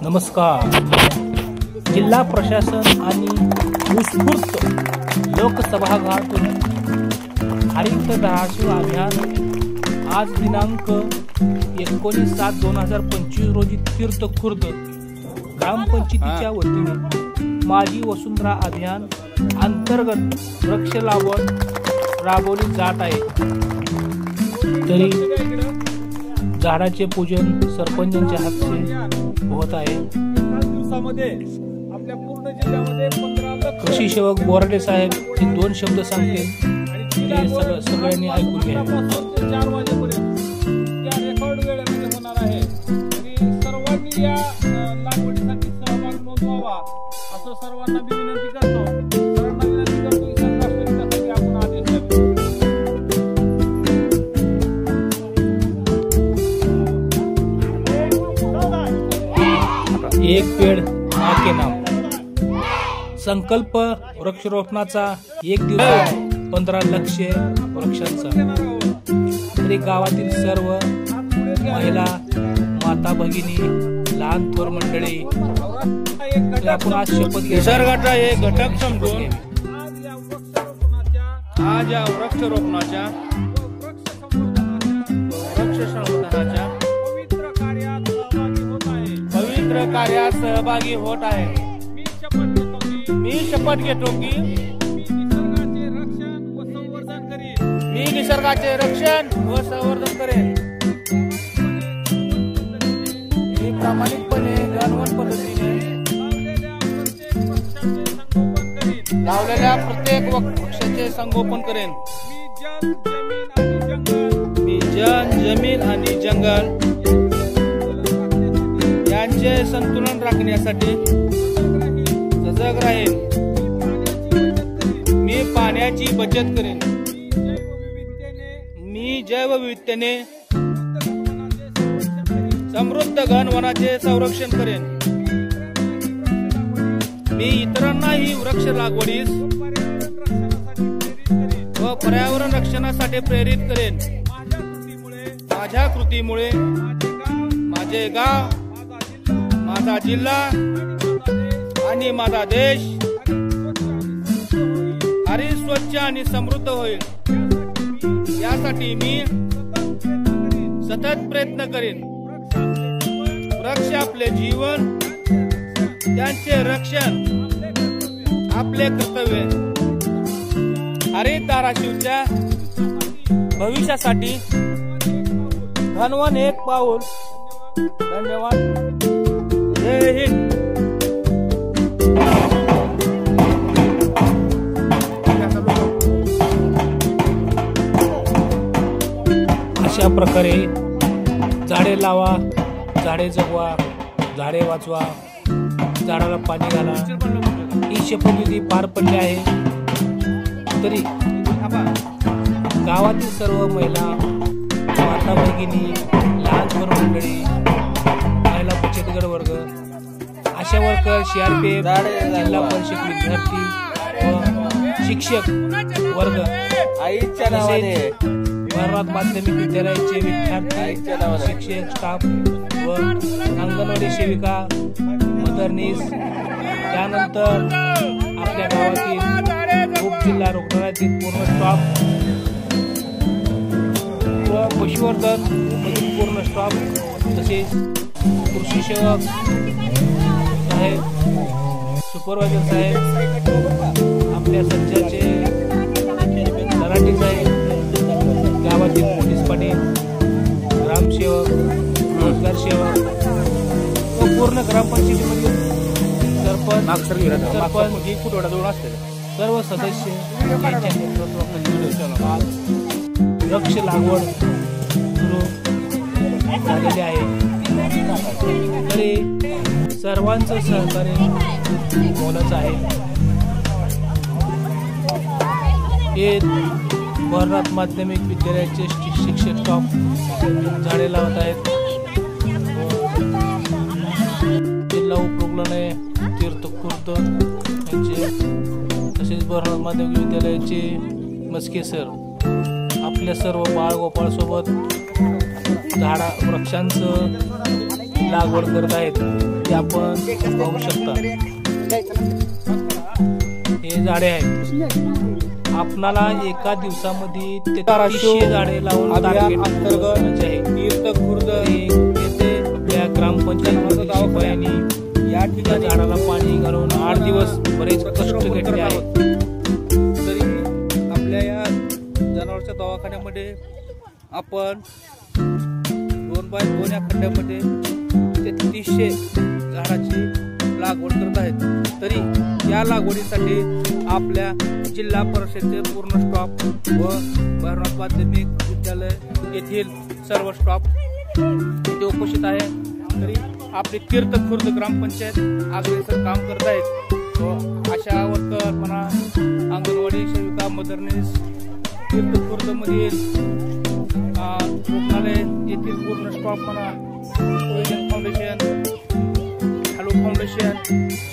नमस्कार. जिल्हा प्रशासन आणि उत्स्फूर्त लोकसभागातून हरित धाराशिव अभियान आज दिनांक 19/7/2025 रोजी तीर्थखुर्द ग्रामपंचायतीच्या वतीने माझी वसुंधरा अभियान अंतर्गत वृक्ष लागवड राबवली जात आहे. तरी झाडाचे पूजन सरपंचांच्या हस्ते होत आहे. कृषी सेवक बोराडे साहेब हे 2 शब्द सांगतील, ते सगळ्यांनी ऐकून घ्या. 4 वाजेपर्यंत या रेकॉर्ड वेळेमध्ये होणार आहे. तरी सर्वांनी या लागवडीसाठी सहभाग नोंदवावा असं सर्वांना मी विनंती करतो. सर्वांना विनंती करतो की सरकारसाठी आपण आदेश द्यावे. एक पेड़ माँ के नाम संकल्प वृक्षारोपणाचा 1 दिवस 15 लाख वृक्षांचा. तरी गावातील सर्व महिला, माता भगिनी, लहान थोर मंडळी आपण आज शपथ घेऊ. निसर्गाचा एक घटक समजून आज या वृक्षारोपणाच्या वृक्ष संवर्धनाच्या पवित्र कार्यात सहभागी होत आहे. मी शपथ घेतो की मी निसर्गाचे रक्षण व संवर्धन करेन. मी प्रामाणिकपणे गणवन पद्धतीने लावलेल्या प्रत्येक वृक्षाचे संगोपन करेन. मी जन, जमीन आणि जंगल यांचे संतुलन राखण्यासाठी सजग राहीन. मी पाण्याची बचत करेन. मी जैवविविधतेने समृद्ध घनवनाचे संरक्षण करेन. मी इतरांनाही वृक्ष लागवडीस व पर्यावरण रक्षणासाठी प्रेरित करेन. माझ्या कृतीमुळे माझे गाव, माझा जिल्हा आणि माझा देश हरित, स्वच्छ आणि समृद्ध होईल. यासाठी मी सतत प्रयत्न करेन. वृक्ष आपले जीवन, त्यांचे रक्षण आपले कर्तव्य. हरित धाराशिवच्या भविष्यासाठी घनवन एक पाऊल. धन्यवाद. जय हिंद. अशा प्रकारे झाडे लावा, झाडे जगवा, झाडे वाचवा, झाडाला पाणी घाला ही शपथविधी पार पडली आहे. तरी गावातील सर्व महिला, माता भगिनी, लहान थोर मंडळी, महिला बचत गट वर्ग, आशा वर्कर, CRPF, जिल्हा परिषद विद्यार्थी व शिक्षक वर्ग, आईच्या नावाने भरवात माध्यमिक विद्यालयाचे विद्यार्थी, शिक्षक, स्टाफ व अंगणवाडी सेविका, मदरनीस, त्यानंतर आपल्या गावातील उपजिल्हा रुग्णालयातील पूर्ण स्टॉफ व पशुवर्धन मधील पूर्ण स्टॉफ, तसेच कृषी सेवक साहेब, सुपरवायझर साहेब, आपल्या सज्जाचे तलाठी साहेब, गावातील पोलीस पाटील, ग्रामसेवक, रोजगार सेवक व पूर्ण ग्रामपंचायतीमधील सरपंच, सर्व सदस्य यांच्या नेतृत्वाखाली वृक्ष लागवड सुरू झालेले आहे. तरी सर्वांचं सहकार्य मोलाचं आहे. हे भरनाथ माध्यमिक विद्यालयाचे शिक्षक स्टॉफ झाडे लावत आहेत. जिल्हा उपरुग्णालय तीर्थखुर्द यांचे, तसेच भरनाथ माध्यमिक विद्यालयाचे मस्के सर आपल्या सर्व बाळगोपाळ सोबत वृक्षांचं लागवड करत आहेत. ते आपण पाहू शकता. हे झाडे आहेत. आपणाला एका दिवसामध्ये 1300 झाडे लावून टार्गेट अंतर्गत आहे. तीर्थखुर्द येथे या ग्रामपंचायत शिपायांनी या ठिकाणी झाडाला पाणी घालून 8 दिवस बरेच कष्ट घेतले आहेत. तरी आपल्या या जनावरांच्या दवाखान्यामध्ये आपण 2x2 या खड्ड्यामध्ये 300 झाडाची लागवड करत आहेत. तरी या लागवडीसाठी आपल्या जिल्हा परिषदेचे पूर्ण स्टॉप व भैरवनाथ माध्यमिक विद्यालय येथील सर्व स्टॉप इथे उपस्थित आहे. तरी आपली तीर्थखुर्द ग्रामपंचायत अग्रेसर काम करत आहेत. व आशा वर्कर म्हणा, अंगणवाडी सेविका, मदरनीस, तीर्थखुर्दमधील रुग्णालय येथील पूर्ण स्टॉप म्हणा, फाउंडेशन, हॅलो फाउंडेशन,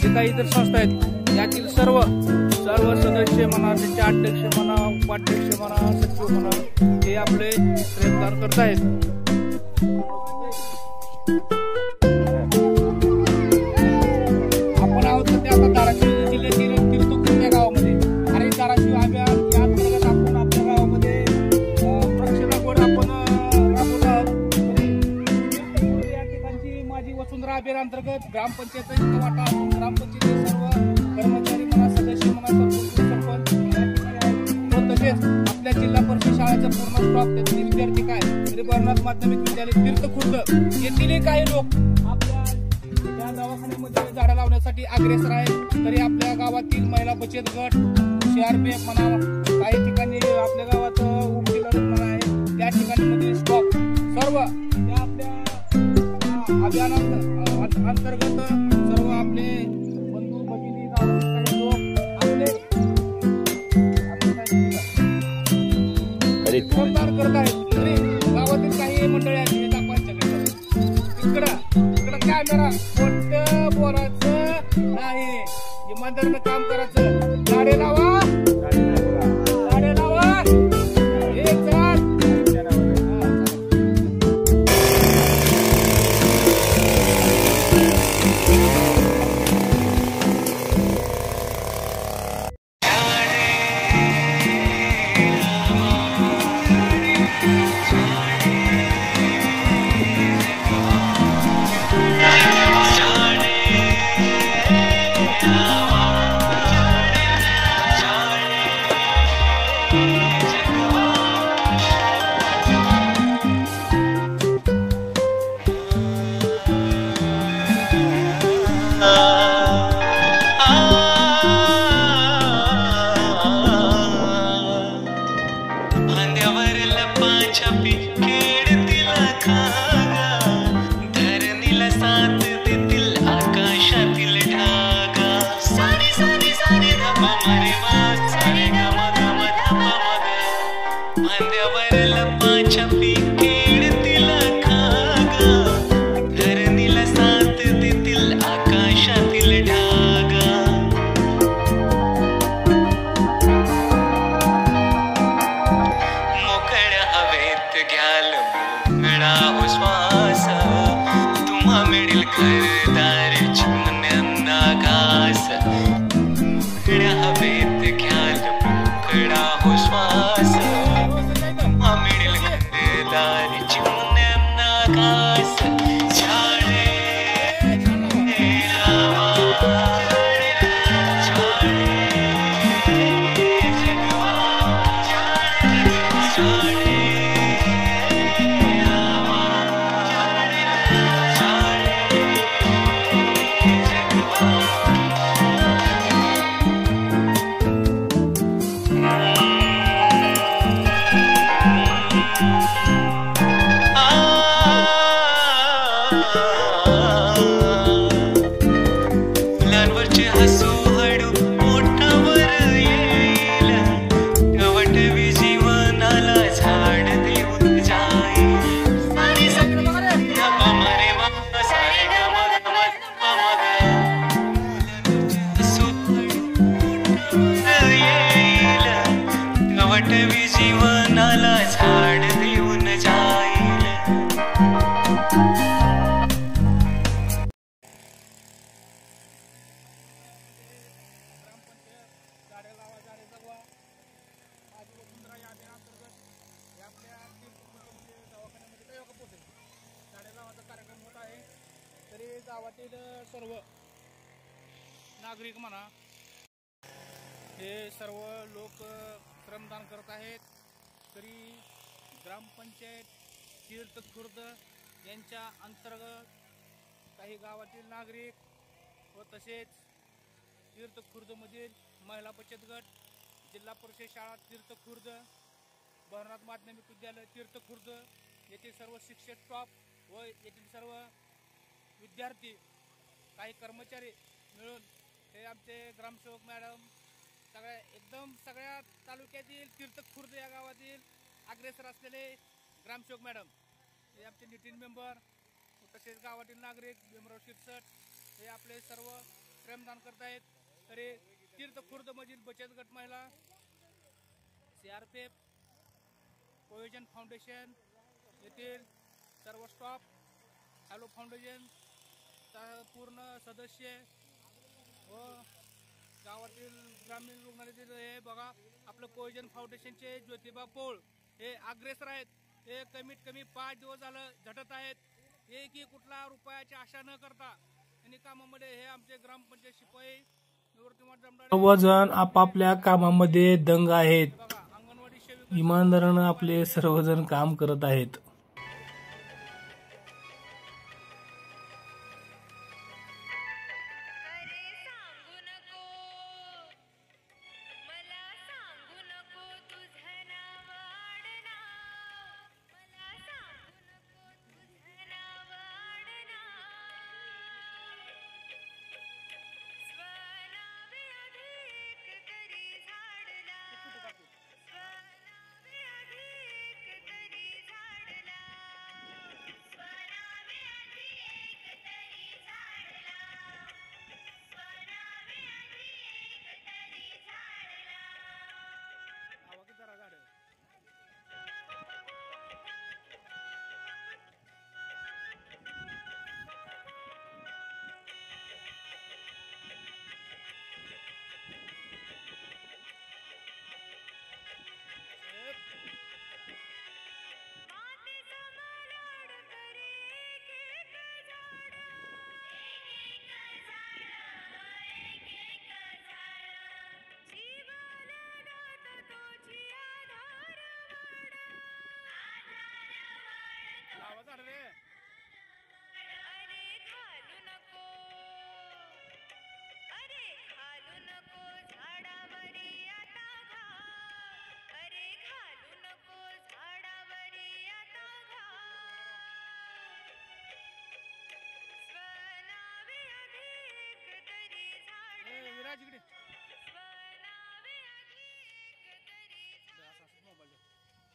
जे काही इतर संस्था आहेत यातील सर्व सदस्य म्हणा, त्यांचे अध्यक्ष म्हणा, उपाध्यक्ष म्हणा, सचिव म्हणा, हे आपले श्रमदान करत आहेत. आपण आहोत सध्या आता धाराशिव जिल्ह्यातील तीर्थखुर्द या गावामध्ये. आणि धाराशिव अभियान या अंतर्गत आपण आपल्या गावामध्ये वृक्ष लागवड आपण राबवत आहोत. तीर्थखुर्द या ठिकाणची माझी वसुंधरा अभियान अंतर्गत ग्रामपंचायत वाटा असून ग्रामपंचायतीचे सर्व कर्मचारी म्हणा, सदस्य म्हणा, सरपंच या ठिकाणी आहेत. व तसेच आपल्या जिल्हा परिषद शाळेचा पूर्ण स्टॉप, त्यातील विद्यार्थी काय, तरी भैरवनाथ माध्यमिक विद्यालय तीर्थखुर्द येथील काही लोक आपल्या या दवाखान्यामध्ये झाडं लावण्यासाठी अग्रेसर आहेत. तरी आपल्या गावातील महिला बचत गट, CRPF म्हणा, काही ठिकाणी आपल्या गावात उपजिल्हा म्हणा आहे, त्या ठिकाणी मध्ये स्टॉप सर्व या आपल्या अभियानांतर्गत सर्व आपले बंधू भगिनी गावातील लोक आपले श्रमदान करत आहेत. तरी गावातील काही मंडळी आहेत इकडं कॅमेरा मोठं बोलायचं नाही, इमानदारीनं काम करायचं. झाडे लावा, झाडे लावा, एक झाड. गावातील सर्व नागरिक म्हणा, हे सर्व लोक श्रमदान करत आहेत. तरी ग्रामपंचायत तीर्थखुर्द यांच्या अंतर्गत काही गावातील नागरिक व तसेच तीर्थखुर्दमधील महिला बचत गट, जिल्हा परिषद शाळा तीर्थखुर्द, भरनाथ माध्यमिक विद्यालय तीर्थखुर्द येथील सर्व शिक्षक स्टाफ व येथील सर्व विद्यार्थी, काही कर्मचारी मिळून हे आमचे ग्रामसेवक मॅडम, सगळ्या तालुक्यातील तीर्थखुर्द या गावातील अग्रेसर असलेले ग्रामसेवक मॅडम, हे आमचे नितीन मेंबर, तसेच गावातील नागरिक भीमराव शिरसट हे आपले सर्व श्रमदान करत आहेत. तरी तीर्थखुर्दमधील बचत गट महिला, CRPF, कोहेजन फाउंडेशन येथील सर्व स्टाफ, हॅलो फाउंडेशन पूर्ण सदस्य व गावातील ग्रामीण रुग्णालयातील हे बघा आपलं कोहेजन फाउंडेशनचे ज्योतिबा पोळ हे अग्रेसर आहेत. हे कमीत कमी 5 दिवस झालं झटत आहेत. एकही कुठला रुपयाची आशा न करता आणि कामामध्ये हे आमचे ग्रामपंचायत शिपाई सर्वजण आपापल्या कामामध्ये दंग आहेत. इमानदारीने आपले सर्वजण काम करत आहेत.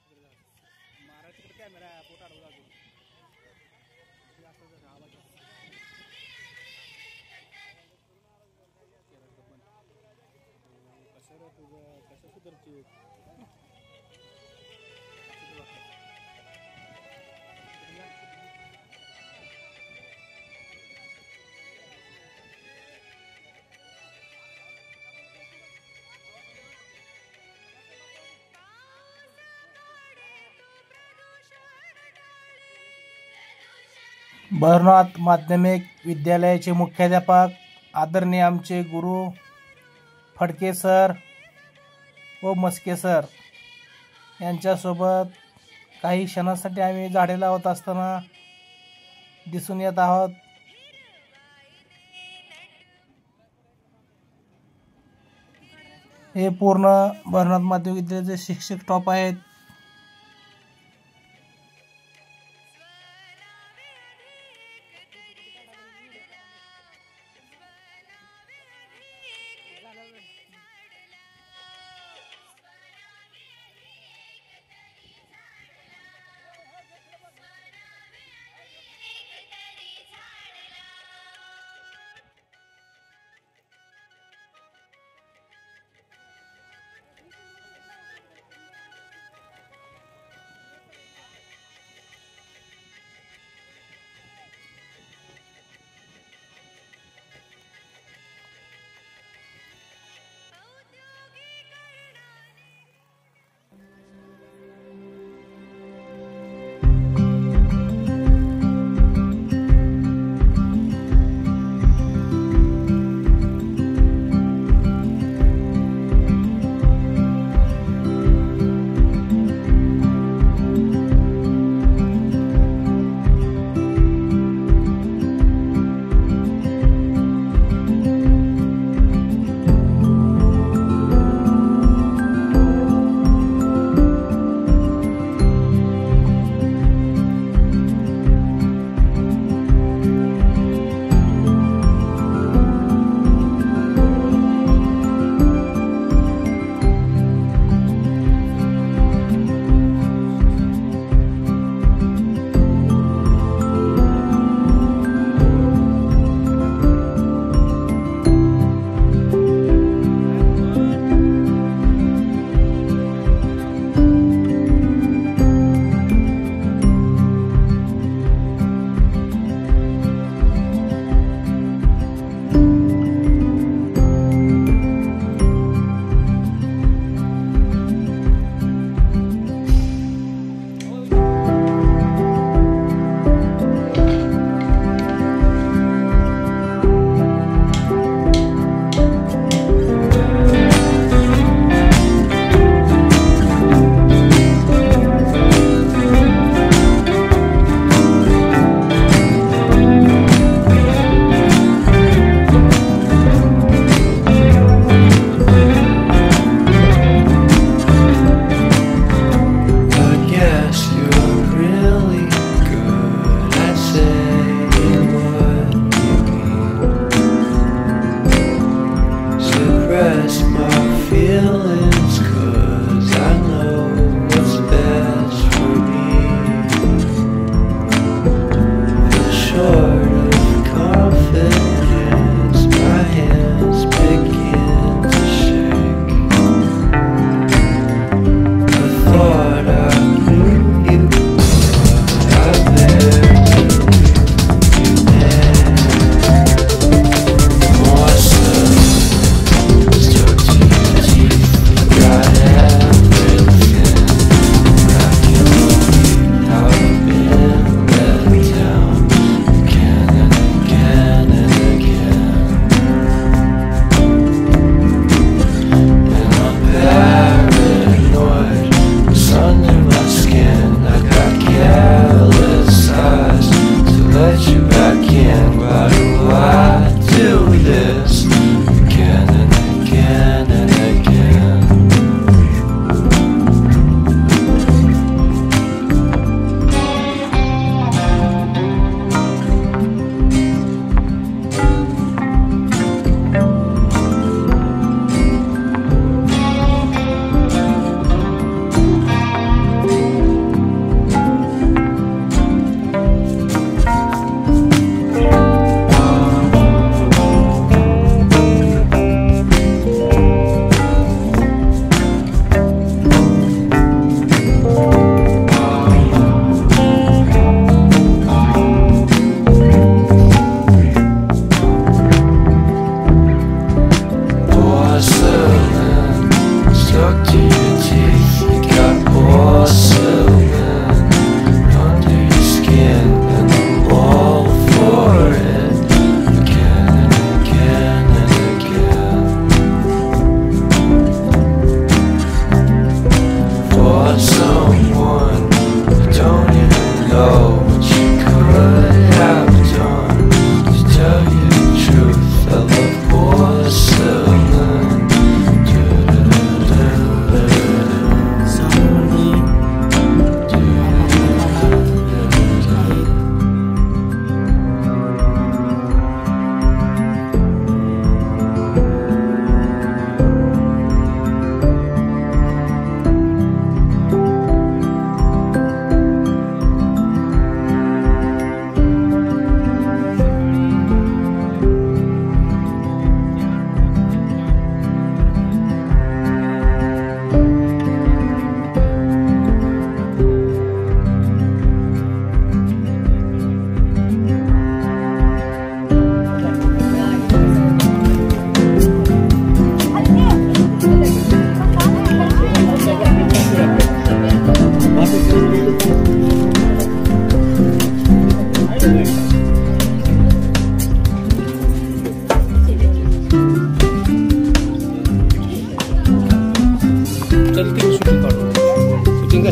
जिकडे महाराज तिकडे कॅमेरा फोटो अडवला आवाज कसं रे तुझं कसं सुधरची भरनाथ माध्यमिक विद्यालयाचे मुख्याध्यापक आदरणीय आमचे गुरु फडके सर व मस्के सर यांच्यासोबत काही क्षणासाठी आम्ही झाडे लावत असताना दिसून येत आहोत. हे पूर्ण भरनाथ माध्यमिक विद्यालयाचे शिक्षक स्टाफ आहेत.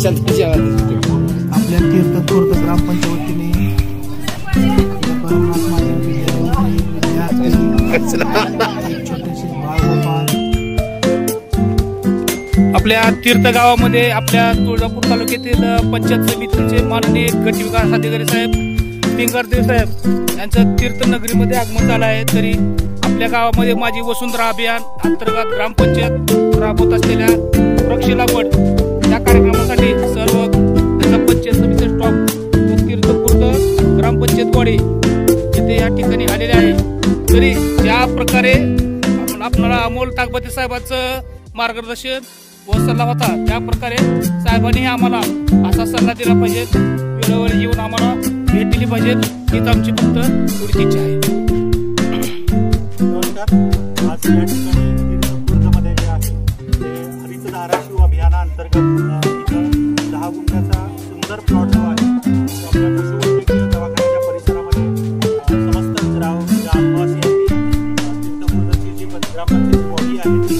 आपल्या तीर्थपूर्त ग्रामपंचायतीने परमनाथ महादेव विद्यालयातील विद्यार्थी छोटेसे बाळगोपाल आपल्या तीर्थ गावामध्ये आपल्या तुळजापूर तालुक्यातील पंचायत समितीचे माननीय गट विकास अधिकारी साहेब पिंगरदेव साहेब यांचं तीर्थनगरीमध्ये आगमन झालं आहे. तरी आपल्या गावामध्ये माझी वसुंधरा अभियान अंतर्गत ग्रामपंचायत राबवत असलेल्या वृक्ष लागवड या कार्यक्रमासाठी सर्व त्यांचा पंचायत समिती स्टॉप तीर्थपूर्त ग्रामपंचायत वाडी येथे या ठिकाणी आलेले आहे. तरी ज्या प्रकारे आपल्याला अमोल ताकबते साहेबांचं मार्गदर्शन व सल्ला होता त्या प्रकारे साहेबांनी आम्हाला असा सल्ला दिला पाहिजे, वेळोवेळी येऊन आम्हाला भेट दिली पाहिजे. हीच आमची फक्त एवढीच इच्छा आहे. आज या ठिकाणी तीर्थपूर्तमध्ये जे आहे ते हरित धाराशिव अभियानाअंतर्गत इथं 10 गुंठ्याचा सुंदर प्लॉट जो आहे तो आपल्या पशुवैद्यकीय दवाखान्याच्या परिसरामध्ये समस्त ग्रामवासियांनी तीर्थपूर्तची जी ग्रामपंचायतीची बॉडी आहे ती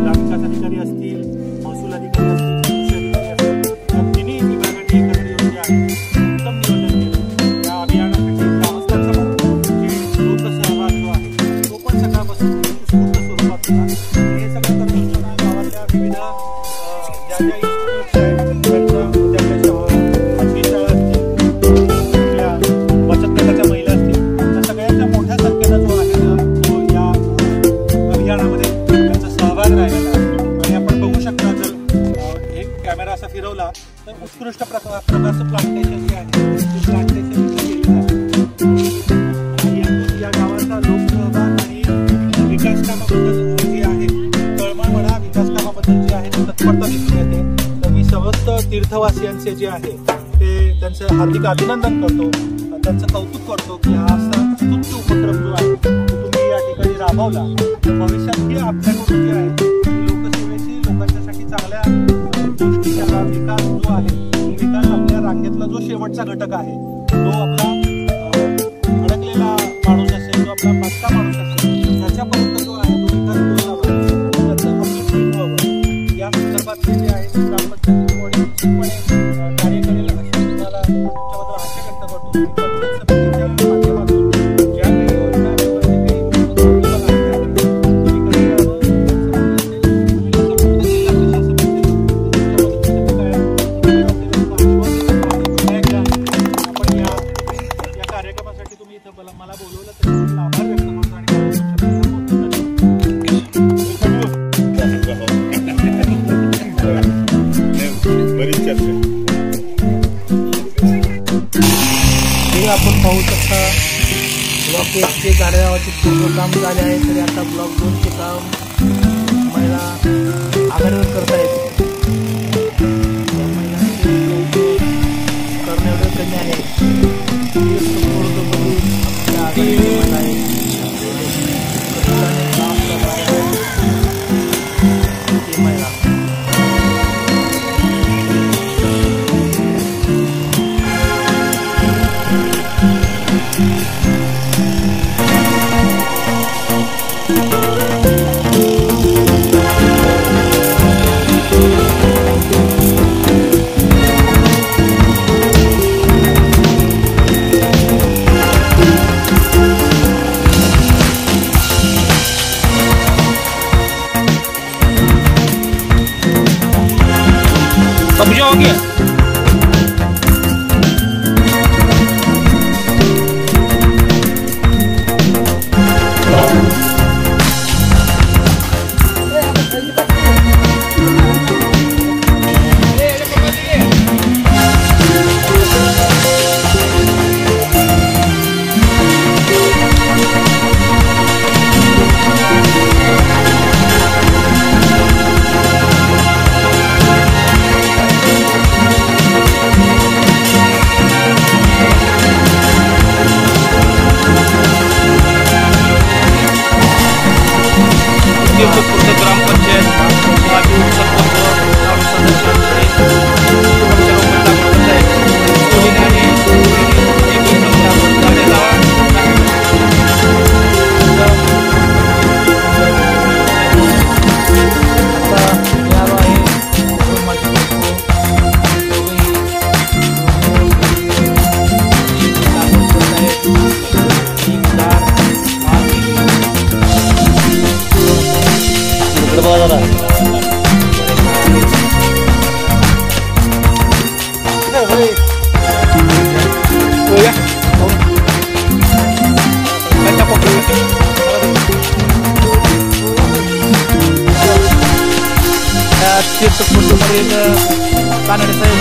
ग्रामविकास अधिकारी असतील, महसूल अधिकारी असतील, कृषी अधिकारी असतील, या तिन्ही विभागांनी एकत्र येऊन जे आहे उत्तम नियोजन केलं. या अभियानासाठी ग्रामस्थांचा लोकसहभाग जो आहे तो पण सकाळपासून उत्स्फूर्त स्वरूपात होता. हे सगळं करत असताना गावातल्या विविध ज्या ज्या इन्स्टिट्यूट्स आहेत त्यांच्या खाजगी शाळा असतील, आपल्या बचत गटाच्या महिला असतील, त्या सगळ्यांच्या मोठ्या संख्येनं जो आहे तो या अभियानामध्ये त्यांचा सहभाग राहिलेला आहे. आणि आपण बघू शकता जर एक कॅमेरा असा फिरवला तर उत्कृष्ट प्रकारचं प्लांटेशन जे आहे ते प्लांटेशन इथं केलेलं आहे. या गावाचा लोकसहभाग आणि विकास कामाबद्दल जे आहे तळमळ म्हणा विकास कामाबद्दल जे आहे तत्परता दिसून येते. तर मी समस्त तीर्थवासियांचे जे आहे ते त्यांचं हार्दिक अभिनंदन करतो, त्यांचं कौतुक करतो की हा असा स्तुत्य उपक्रम जो आहे तो तुम्ही या ठिकाणी राबवला. भविष्यातही आपल्याकडून जे आहे लोकसेवेची लोकांच्यासाठी चांगल्या गोष्टीचा विकास जो आहे तो विकास आपल्या रांगेतला जो शेवटचा घटक आहे तो आपला अडकलेला माणूस असेल, जो आपला पाचका माणूस असेल त्याच्यापर्यंत जो आहे तो विकास पोहोचावा, त्याचं अपडेट व्हावं या संदर्भात जे आहे ग्रामपंचायतीची बॉडी निश्चितपणे कार्य करेल अशी तुम्हाला तुमच्याबद्दल आशा व्यक्त करतो. पंचायत समितीच्या माध्यमातून ज्या काही योजना किंवा जे काही कार्यक्रमासाठी तुम्ही इथं मला बोलवलं तर आभार व्यक्त करतो हे आपण पाहू शकता. ब्लॉक 1चे गाड्याचे पूर्ण काम झाले आहे, तरी आता ब्लॉक 2चे काम महिला आघाडीवर करतायत. महिलांचे करणे एवढे कमी आहे. कब्जा हो गया. तीर्थक्षेत्रामध्ये कानडे साहेब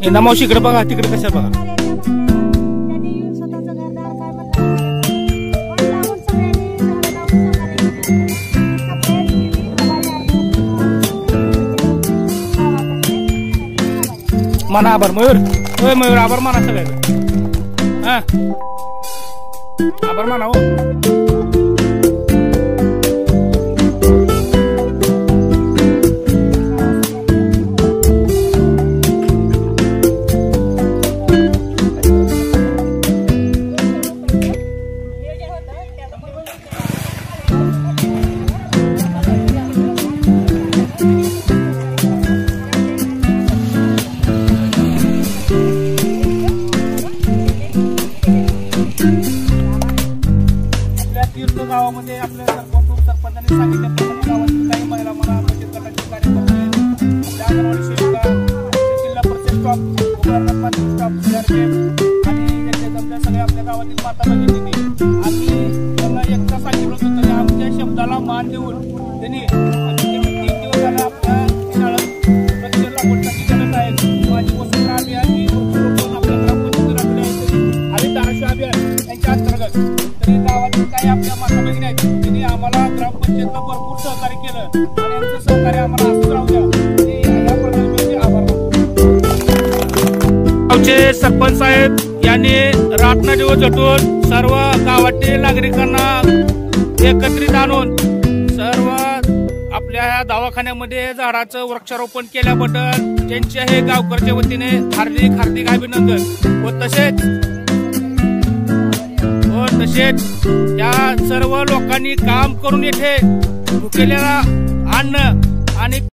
हे मावशी इकडे बघा, तिकडे कशा बघा. म्हणा आभार मयूर. होय मयूर, आभार म्हणा सगळ्याचं. हा आभार म्हणा हो. गावामध्ये आपल्या सरपंचांनी सांगितल्याप्रमाणे गावातील काही महिला म्हणा, बचत गटाचे कार्यकर्ते, आपल्या अंगणवाडी सेविका, जिल्हा परिषद स्टॉप, प्राथमिक स्टॉप, सीआरपीएफ आणि जमल्या सगळ्या आपल्या गावातील माता भगिनींनी आम्ही त्यांना एकटा सांगितलं होतं तरी आमच्या शब्दाला मान देऊन त्यांनी 3 दिवस झाला आपल्या शाळेत प्रत्येक लागवडसाठी करत आहेत. माझी वसुंधरा अभियान ही वृक्षारोपण आपल्या ग्रामपंचायत राबवली आहे. आणि धाराशिव अभियान यांच्या अंतर्गत तरी गावातील काही आपल्या माता भगिनी आहेत त्यांनी आम्हाला ग्रामपंचायतला भरपूर सहकार्य केलं आणि यांचं सहकार्य आम्हाला असंच राहू द्या. या प्रकल्पाचे आभार मानतो. गावचे सरपंच साहेब यांनी रात्रदिवस झटून सर्व गावातील नागरिकांना एकत्रित आणून सर्व आपल्या ह्या दवाखान्यामध्ये झाडाचं वृक्षारोपण केल्याबद्दल त्यांच्या हे गावकरच्या वतीने हार्दिक हार्दिक अभिनंदन. व तसेच या सर्व लोकांनी काम करून येथे भुकेलेला अन्न आणि